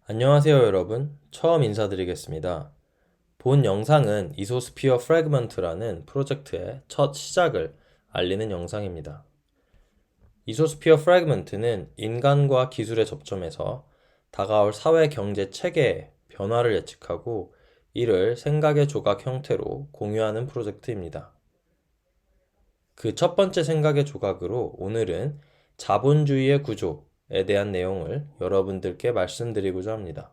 안녕하세요, 여러분. 처음 인사드리겠습니다. 본 영상은 이소스피어 프래그먼트라는 프로젝트의 첫 시작을 알리는 영상입니다. 이소스피어 프래그먼트는 인간과 기술의 접점에서 다가올 사회 경제 체계의 변화를 예측하고 이를 생각의 조각 형태로 공유하는 프로젝트입니다. 그 첫 번째 생각의 조각으로 오늘은 자본주의의 구조에 대한 내용을 여러분들께 말씀드리고자 합니다.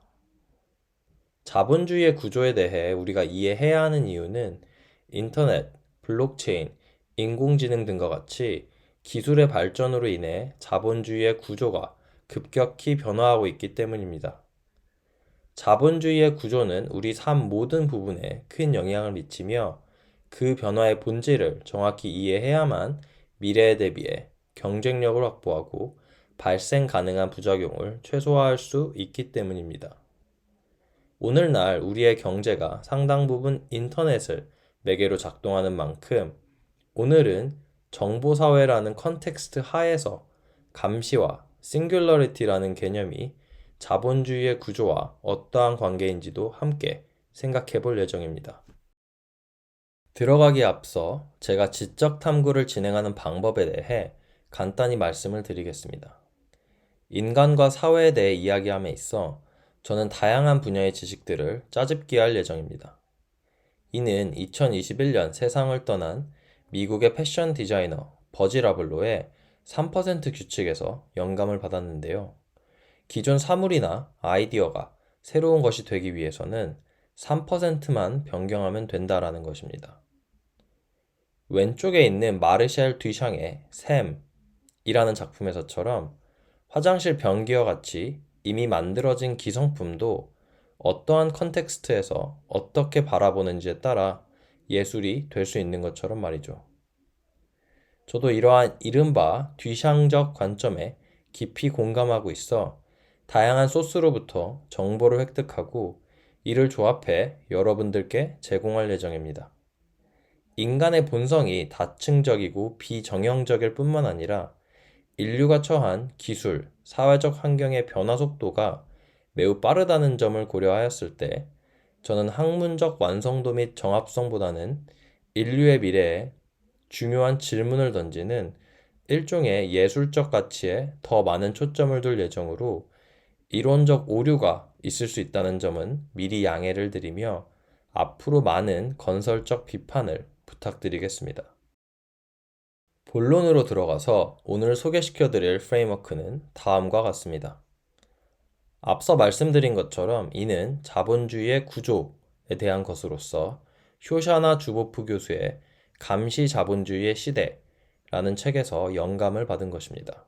자본주의의 구조에 대해 우리가 이해해야 하는 이유는 인터넷, 블록체인, 인공지능 등과 같이 기술의 발전으로 인해 자본주의의 구조가 급격히 변화하고 있기 때문입니다. 자본주의의 구조는 우리 삶 모든 부분에 큰 영향을 미치며 그 변화의 본질을 정확히 이해해야만 미래에 대비해 경쟁력을 확보하고 발생 가능한 부작용을 최소화할 수 있기 때문입니다. 오늘날 우리의 경제가 상당 부분 인터넷을 매개로 작동하는 만큼 오늘은 정보사회라는 컨텍스트 하에서 감시와 싱귤러리티라는 개념이 자본주의의 구조와 어떠한 관계인지도 함께 생각해 볼 예정입니다. 들어가기에 앞서 제가 지적 탐구를 진행하는 방법에 대해 간단히 말씀을 드리겠습니다. 인간과 사회에 대해 이야기함에 있어 저는 다양한 분야의 지식들을 짜집기 할 예정입니다. 이는 2021년 세상을 떠난 미국의 패션 디자이너 버지 라블로의 3% 규칙에서 영감을 받았는데요. 기존 사물이나 아이디어가 새로운 것이 되기 위해서는 3%만 변경하면 된다라는 것입니다. 왼쪽에 있는 마르샬 듀샹의 샘이라는 작품에서처럼 화장실 변기와 같이 이미 만들어진 기성품도 어떠한 컨텍스트에서 어떻게 바라보는지에 따라 예술이 될 수 있는 것처럼 말이죠. 저도 이러한 이른바 뒤샹적 관점에 깊이 공감하고 있어 다양한 소스로부터 정보를 획득하고 이를 조합해 여러분들께 제공할 예정입니다. 인간의 본성이 다층적이고 비정형적일 뿐만 아니라 인류가 처한 기술, 사회적 환경의 변화 속도가 매우 빠르다는 점을 고려하였을 때 저는 학문적 완성도 및 정합성보다는 인류의 미래에 중요한 질문을 던지는 일종의 예술적 가치에 더 많은 초점을 둘 예정으로 이론적 오류가 있을 수 있다는 점은 미리 양해를 드리며 앞으로 많은 건설적 비판을 부탁드리겠습니다. 본론으로 들어가서 오늘 소개시켜 드릴 프레임워크는 다음과 같습니다. 앞서 말씀드린 것처럼 이는 자본주의의 구조에 대한 것으로서 쇼샤나 주보프 교수의 감시 자본주의의 시대라는 책에서 영감을 받은 것입니다.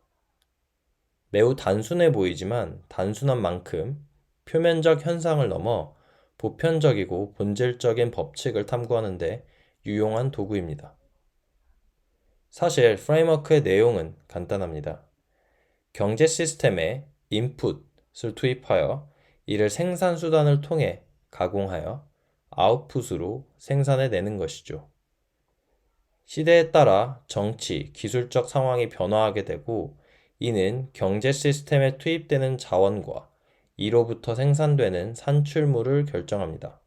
매우 단순해 보이지만 단순한 만큼 표면적 현상을 넘어 보편적이고 본질적인 법칙을 탐구하는 데 유용한 도구입니다. 사실 프레임워크의 내용은 간단합니다. 경제 시스템에 인풋을 투입하여 이를 생산 수단을 통해 가공하여 아웃풋으로 생산해 내는 것이죠. 시대에 따라 정치, 기술적 상황이 변화하게 되고 이는 경제 시스템에 투입되는 자원과 이로부터 생산되는 산출물을 결정합니다.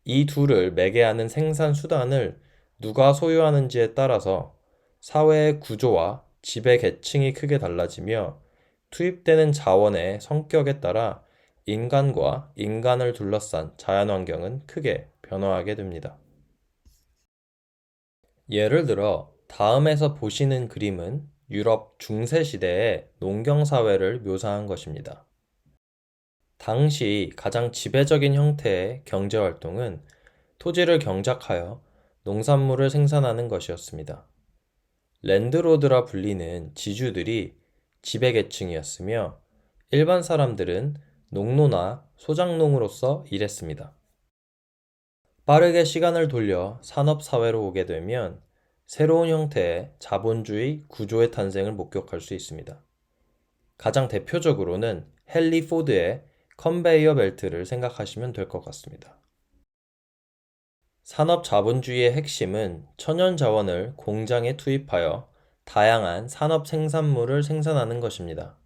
이 둘을 매개하는 생산 수단을 누가 소유하는지에 따라서 사회의 구조와 지배 계층이 크게 달라지며 투입되는 자원의 성격에 따라 인간과 인간을 둘러싼 자연환경은 크게 변화하게 됩니다. 예를 들어 다음에서 보시는 그림은 유럽 중세 시대의 농경사회를 묘사한 것입니다. 당시 가장 지배적인 형태의 경제활동은 토지를 경작하여 농산물을 생산하는 것이었습니다. 랜드로드라 불리는 지주들이 지배계층이었으며 일반 사람들은 농노나 소작농으로서 일했습니다. 빠르게 시간을 돌려 산업사회로 오게 되면 새로운 형태의 자본주의 구조의 탄생을 목격할 수 있습니다. 가장 대표적으로는 헨리 포드의 컨베이어 벨트를 생각하시면 될 것 같습니다. 산업 자본주의의 핵심은 천연 자원을 공장에 투입하여 다양한 산업 생산물을 생산하는 것입니다.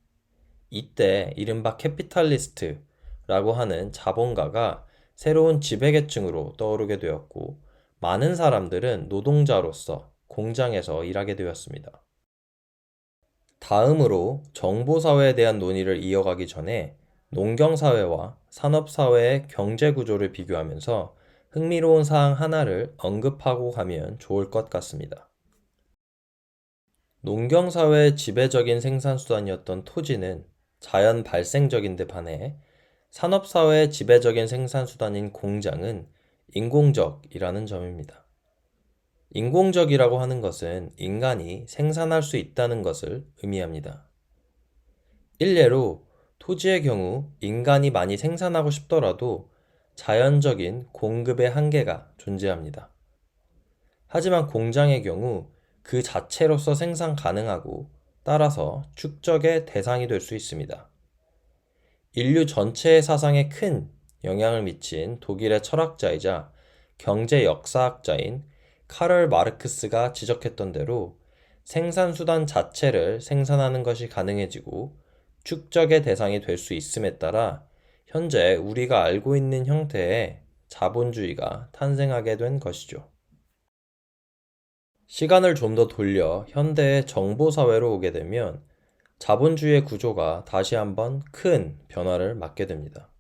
이때 이른바 캐피탈리스트라고 하는 자본가가 새로운 지배계층으로 떠오르게 되었고, 많은 사람들은 노동자로서 공장에서 일하게 되었습니다. 다음으로 정보사회에 대한 논의를 이어가기 전에 농경사회와 산업사회의 경제구조를 비교하면서 흥미로운 사항 하나를 언급하고 가면 좋을 것 같습니다. 농경사회의 지배적인 생산수단이었던 토지는 자연 발생적인 데 반해 산업사회의 지배적인 생산수단인 공장은 인공적이라는 점입니다. 인공적이라고 하는 것은 인간이 생산할 수 있다는 것을 의미합니다. 일례로 토지의 경우 인간이 많이 생산하고 싶더라도 자연적인 공급의 한계가 존재합니다. 하지만 공장의 경우 그 자체로서 생산 가능하고 따라서 축적의 대상이 될 수 있습니다. 인류 전체의 사상에 큰 영향을 미친 독일의 철학자이자 경제 역사학자인 카럴 마르크스가 지적했던 대로 생산수단 자체를 생산하는 것이 가능해지고 축적의 대상이 될 수 있음에 따라 현재 우리가 알고 있는 형태의 자본주의가 탄생하게 된 것이죠. 시간을 좀 더 돌려 현대의 정보사회로 오게 되면 자본주의의 구조가 다시 한번 큰 변화를 맞게 됩니다.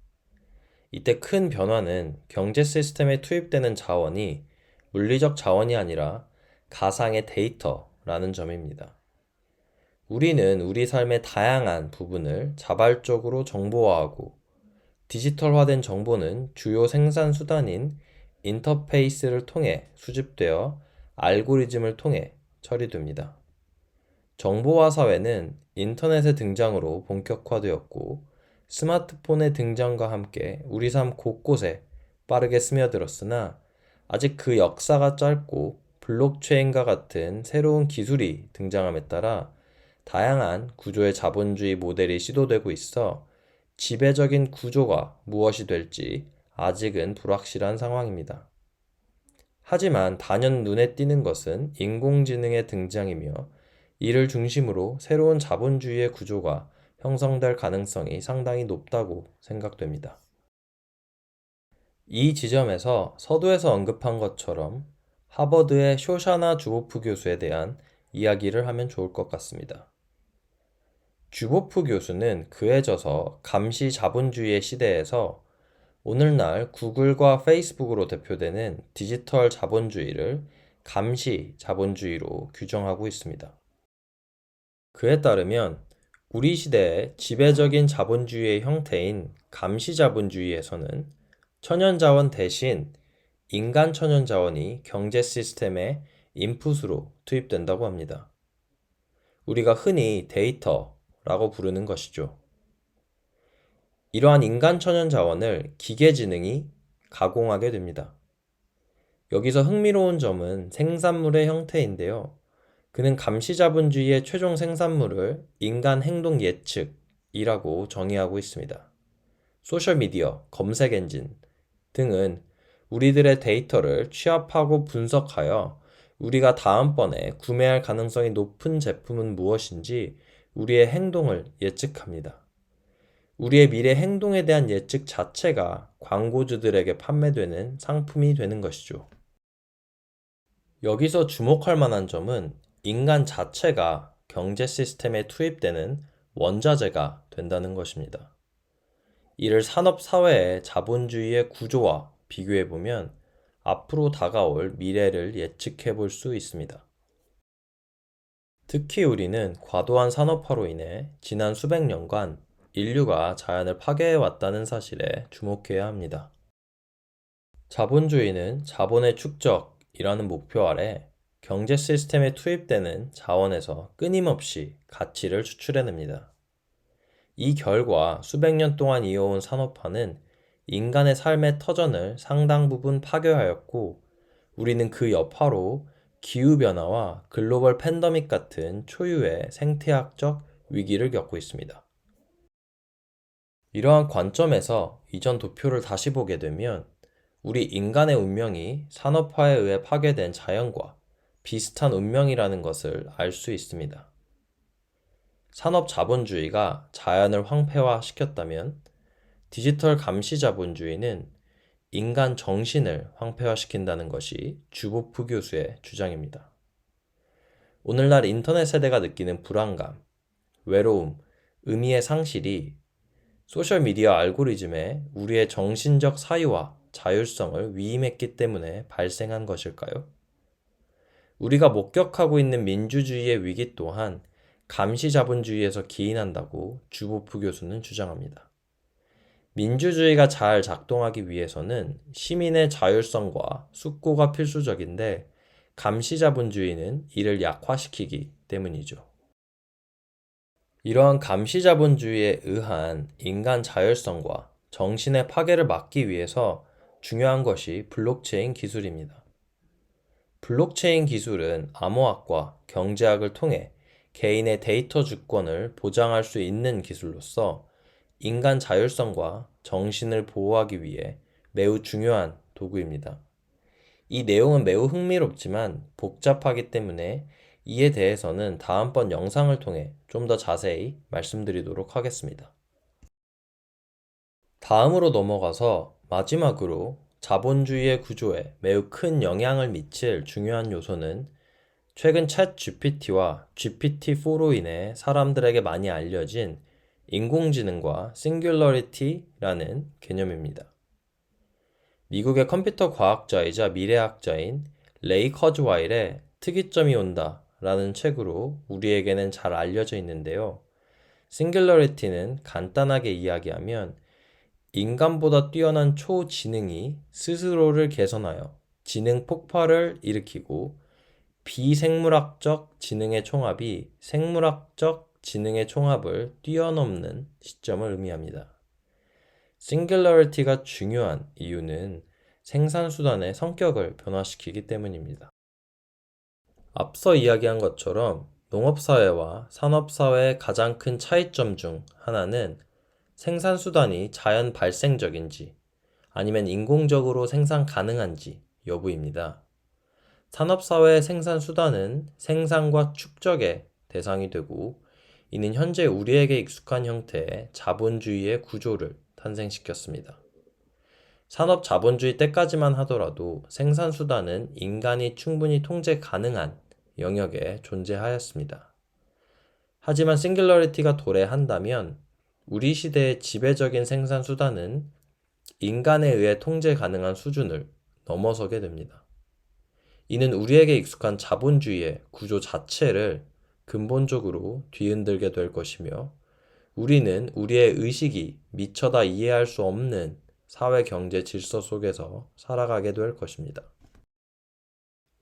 이때 큰 변화는 경제 시스템에 투입되는 자원이 물리적 자원이 아니라 가상의 데이터라는 점입니다. 우리는 우리 삶의 다양한 부분을 자발적으로 정보화하고 디지털화된 정보는 주요 생산 수단인 인터페이스를 통해 수집되어 알고리즘을 통해 처리됩니다. 정보화 사회는 인터넷의 등장으로 본격화되었고 스마트폰의 등장과 함께 우리 삶 곳곳에 빠르게 스며들었으나 아직 그 역사가 짧고 블록체인과 같은 새로운 기술이 등장함에 따라 다양한 구조의 자본주의 모델이 시도되고 있어 지배적인 구조가 무엇이 될지 아직은 불확실한 상황입니다. 하지만 단연 눈에 띄는 것은 인공지능의 등장이며 이를 중심으로 새로운 자본주의의 구조가 형성될 가능성이 상당히 높다고 생각됩니다. 이 지점에서 서두에서 언급한 것처럼 하버드의 쇼샤나 주보프 교수에 대한 이야기를 하면 좋을 것 같습니다. 주보프 교수는 그에 져서 감시 자본주의의 시대에서 오늘날 구글과 페이스북으로 대표되는 디지털 자본주의를 감시 자본주의로 규정하고 있습니다. 그에 따르면 우리 시대의 지배적인 자본주의의 형태인 감시 자본주의에서는 천연자원 대신 인간 천연자원이 경제 시스템의 인풋으로 투입된다고 합니다. 우리가 흔히 데이터라고 부르는 것이죠. 이러한 인간 천연자원을 기계지능이 가공하게 됩니다. 여기서 흥미로운 점은 생산물의 형태인데요. 그는 감시자본주의의 최종 생산물을 인간 행동 예측이라고 정의하고 있습니다. 소셜미디어, 검색 엔진 등은 우리들의 데이터를 취합하고 분석하여 우리가 다음번에 구매할 가능성이 높은 제품은 무엇인지 우리의 행동을 예측합니다. 우리의 미래 행동에 대한 예측 자체가 광고주들에게 판매되는 상품이 되는 것이죠. 여기서 주목할 만한 점은 인간 자체가 경제 시스템에 투입되는 원자재가 된다는 것입니다. 이를 산업사회의 자본주의의 구조와 비교해보면 앞으로 다가올 미래를 예측해 볼 수 있습니다. 특히 우리는 과도한 산업화로 인해 지난 수백 년간 인류가 자연을 파괴해 왔다는 사실에 주목해야 합니다. 자본주의는 자본의 축적이라는 목표 아래 경제 시스템에 투입되는 자원에서 끊임없이 가치를 추출해냅니다. 이 결과 수백 년 동안 이어온 산업화는 인간의 삶의 터전을 상당 부분 파괴하였고, 우리는 그 여파로 기후변화와 글로벌 팬데믹 같은 초유의 생태학적 위기를 겪고 있습니다. 이러한 관점에서 이전 도표를 다시 보게 되면 우리 인간의 운명이 산업화에 의해 파괴된 자연과 비슷한 운명이라는 것을 알 수 있습니다. 산업 자본주의가 자연을 황폐화시켰다면 디지털 감시 자본주의는 인간 정신을 황폐화시킨다는 것이 주보프 교수의 주장입니다. 오늘날 인터넷 세대가 느끼는 불안감, 외로움, 의미의 상실이 소셜미디어 알고리즘에 우리의 정신적 사유와 자율성을 위임했기 때문에 발생한 것일까요? 우리가 목격하고 있는 민주주의의 위기 또한 감시 자본주의에서 기인한다고 주보프 교수는 주장합니다. 민주주의가 잘 작동하기 위해서는 시민의 자율성과 숙고가 필수적인데 감시 자본주의는 이를 약화시키기 때문이죠. 이러한 감시 자본주의에 의한 인간 자율성과 정신의 파괴를 막기 위해서 중요한 것이 블록체인 기술입니다. 블록체인 기술은 암호학과 경제학을 통해 개인의 데이터 주권을 보장할 수 있는 기술로서 인간 자율성과 정신을 보호하기 위해 매우 중요한 도구입니다. 이 내용은 매우 흥미롭지만 복잡하기 때문에 이에 대해서는 다음번 영상을 통해 좀 더 자세히 말씀드리도록 하겠습니다. 다음으로 넘어가서 마지막으로 자본주의의 구조에 매우 큰 영향을 미칠 중요한 요소는 최근 챗 GPT와 GPT-4로 인해 사람들에게 많이 알려진 인공지능과 싱귤러리티라는 개념입니다. 미국의 컴퓨터 과학자이자 미래학자인 레이 커즈와일의 특이점이 온다 라는 책으로 우리에게는 잘 알려져 있는데요. 싱귤러리티는 간단하게 이야기하면 인간보다 뛰어난 초지능이 스스로를 개선하여 지능 폭발을 일으키고 비생물학적 지능의 총합이 생물학적 지능의 총합을 뛰어넘는 시점을 의미합니다. 싱귤러리티가 중요한 이유는 생산수단의 성격을 변화시키기 때문입니다. 앞서 이야기한 것처럼 농업사회와 산업사회의 가장 큰 차이점 중 하나는 생산수단이 자연 발생적인지 아니면 인공적으로 생산 가능한지 여부입니다. 산업사회의 생산수단은 생산과 축적의 대상이 되고 이는 현재 우리에게 익숙한 형태의 자본주의의 구조를 탄생시켰습니다. 산업 자본주의 때까지만 하더라도 생산수단은 인간이 충분히 통제 가능한 영역에 존재하였습니다. 하지만 싱귤러리티가 도래한다면 우리 시대의 지배적인 생산수단은 인간에 의해 통제 가능한 수준을 넘어서게 됩니다. 이는 우리에게 익숙한 자본주의의 구조 자체를 근본적으로 뒤흔들게 될 것이며 우리는 우리의 의식이 미처 다 이해할 수 없는 사회 경제 질서 속에서 살아가게 될 것입니다.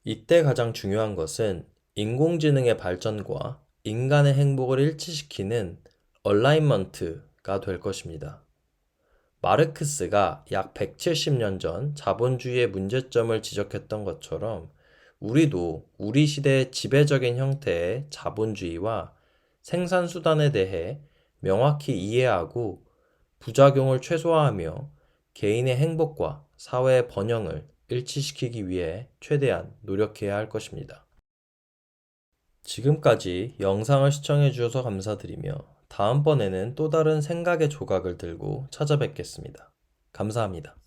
이때 가장 중요한 것은 인공지능의 발전과 인간의 행복을 일치시키는 얼라이먼트가 될 것입니다. 마르크스가 약 170년 전 자본주의의 문제점을 지적했던 것처럼 우리도 우리 시대의 지배적인 형태의 자본주의와 생산수단에 대해 명확히 이해하고 부작용을 최소화하며 개인의 행복과 사회의 번영을 일치시키기 위해 최대한 노력해야 할 것입니다. 지금까지 영상을 시청해 주셔서 감사드리며 다음번에는 또 다른 생각의 조각을 들고 찾아뵙겠습니다. 감사합니다.